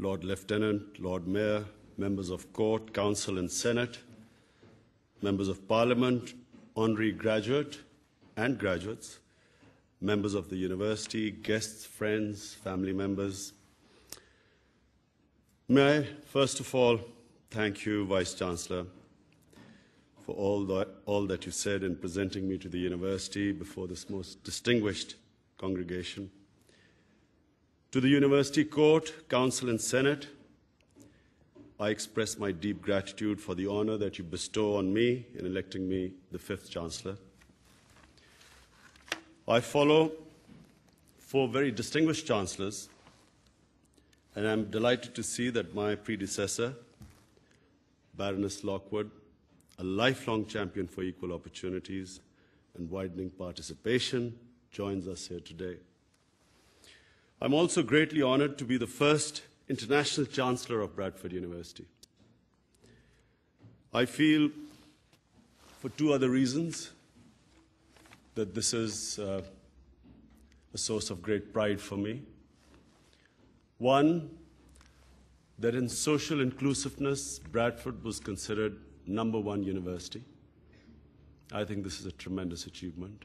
Lord Lieutenant, Lord Mayor, members of court, council and senate, members of parliament, honorary graduate and graduates, members of the university, guests, friends, family members. May I, first of all, thank you, Vice-Chancellor, for all that you said in presenting me to the university before this most distinguished congregation. To the University Court, Council and Senate, I express my deep gratitude for the honor that you bestow on me in electing me the 5th Chancellor. I follow 4 very distinguished Chancellors, and I'm delighted to see that my predecessor, Baroness Lockwood, a lifelong champion for equal opportunities and widening participation, joins us here today. I'm also greatly honored to be the first International Chancellor of Bradford University. I feel, for 2 other reasons, that this is a source of great pride for me. One, that in social inclusiveness, Bradford was considered #1 university. I think this is a tremendous achievement.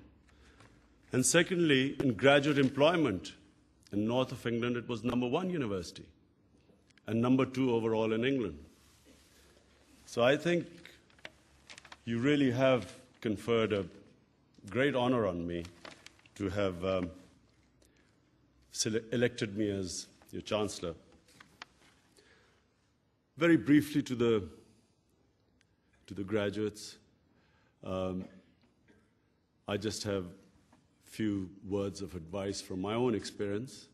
And secondly, in graduate employment, in north of England, it was #1 university and #2 overall in England. So I think you really have conferred a great honor on me to have elected me as your Chancellor. Very briefly to the graduates, I just have a few words of advice from my own experience.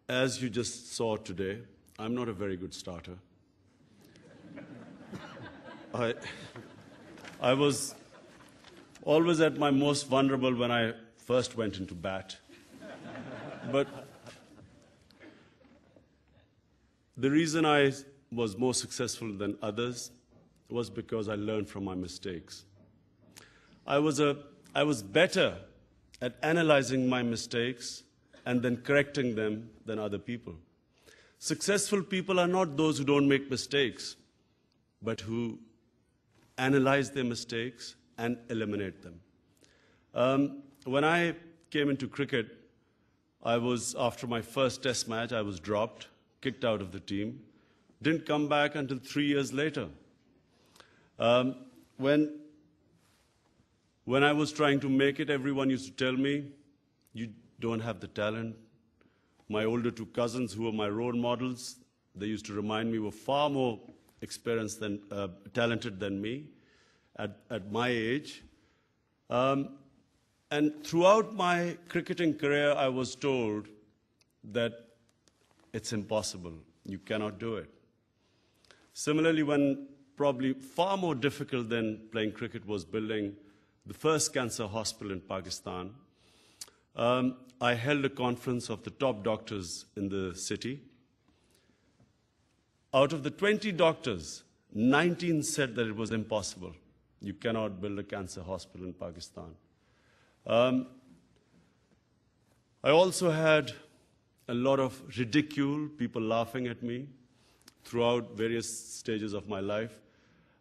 As you just saw today, I'm not a very good starter. I was always at my most vulnerable when I first went into bat. But the reason I was more successful than others was because I learned from my mistakes. I was better at analyzing my mistakes and then correcting them than other people. Successful people are not those who don't make mistakes, but who analyze their mistakes and eliminate them. When I came into cricket, after my first test match, I was dropped, kicked out of the team, didn't come back until 3 years later. When I was trying to make it, everyone used to tell me, you don't have the talent. My older 2 cousins, who were my role models, they used to remind me were far more experienced than talented than me at my age. And throughout my cricketing career, I was told that it's impossible. You cannot do it. Similarly, when probably far more difficult than playing cricket was building the first cancer hospital in Pakistan, I held a conference of the top doctors in the city. Out of the 20 doctors, 19 said that it was impossible. You cannot build a cancer hospital in Pakistan. I also had a lot of ridicule, people laughing at me throughout various stages of my life.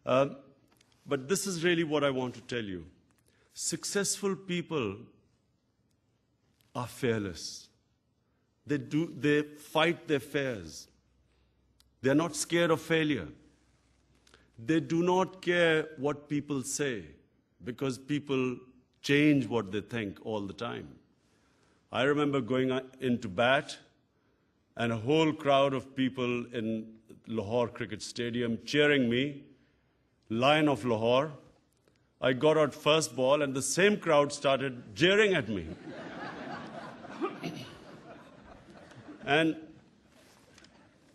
But this is really what I want to tell you. Successful people are fearless. They fight their fears. They're not scared of failure. They do not care what people say, because people change what they think all the time. I remember going into bat and a whole crowd of people in Lahore Cricket Stadium cheering me, Lion of Lahore. I got out first ball and the same crowd started jeering at me. And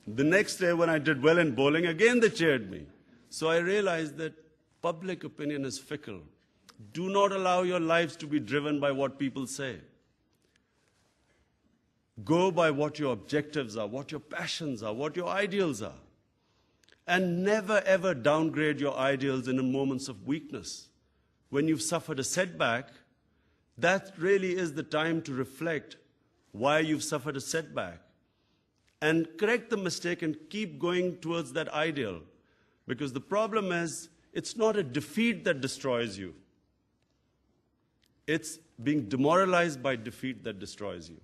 the next day when I did well in bowling, again they cheered me. So I realized that public opinion is fickle. Do not allow your lives to be driven by what people say. Go by what your objectives are, what your passions are, what your ideals are. And never ever downgrade your ideals in moments of weakness. When you've suffered a setback, that really is the time to reflect why you've suffered a setback and correct the mistake and keep going towards that ideal. Because the problem is, it's not a defeat that destroys you. It's being demoralized by defeat that destroys you.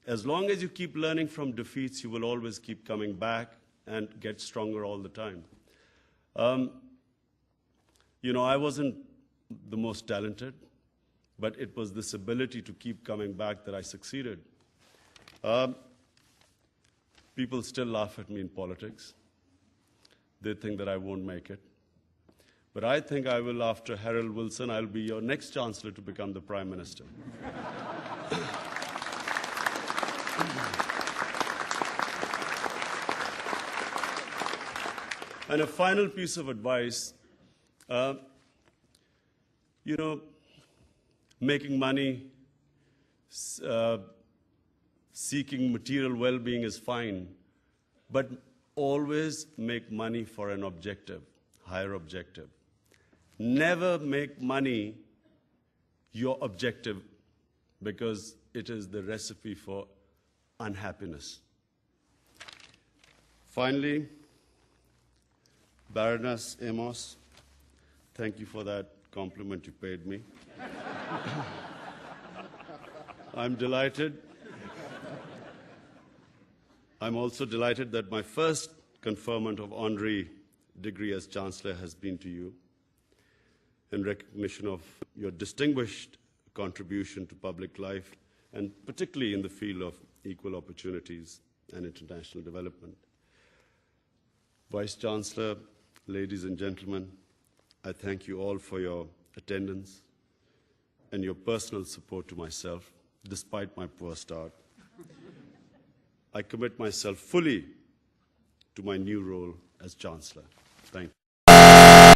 As long as you keep learning from defeats, you will always keep coming back and get stronger all the time. I wasn't the most talented, but it was this ability to keep coming back that I succeeded. People still laugh at me in politics. They think that I won't make it. But I think I will, after Harold Wilson, I'll be your next chancellor to become the Prime Minister. And a final piece of advice, making money, seeking material well-being is fine, but always make money for an objective, higher objective. Never make money your objective, because it is the recipe for unhappiness. Finally, Baroness Amos, thank you for that compliment you paid me. I'm delighted. I'm also delighted that my first conferment of honorary degree as Chancellor has been to you, in recognition of your distinguished contribution to public life, and particularly in the field of equal opportunities and international development. Vice Chancellor, ladies and gentlemen, I thank you all for your attendance and your personal support to myself, despite my poor start. I commit myself fully to my new role as Chancellor. Thank you.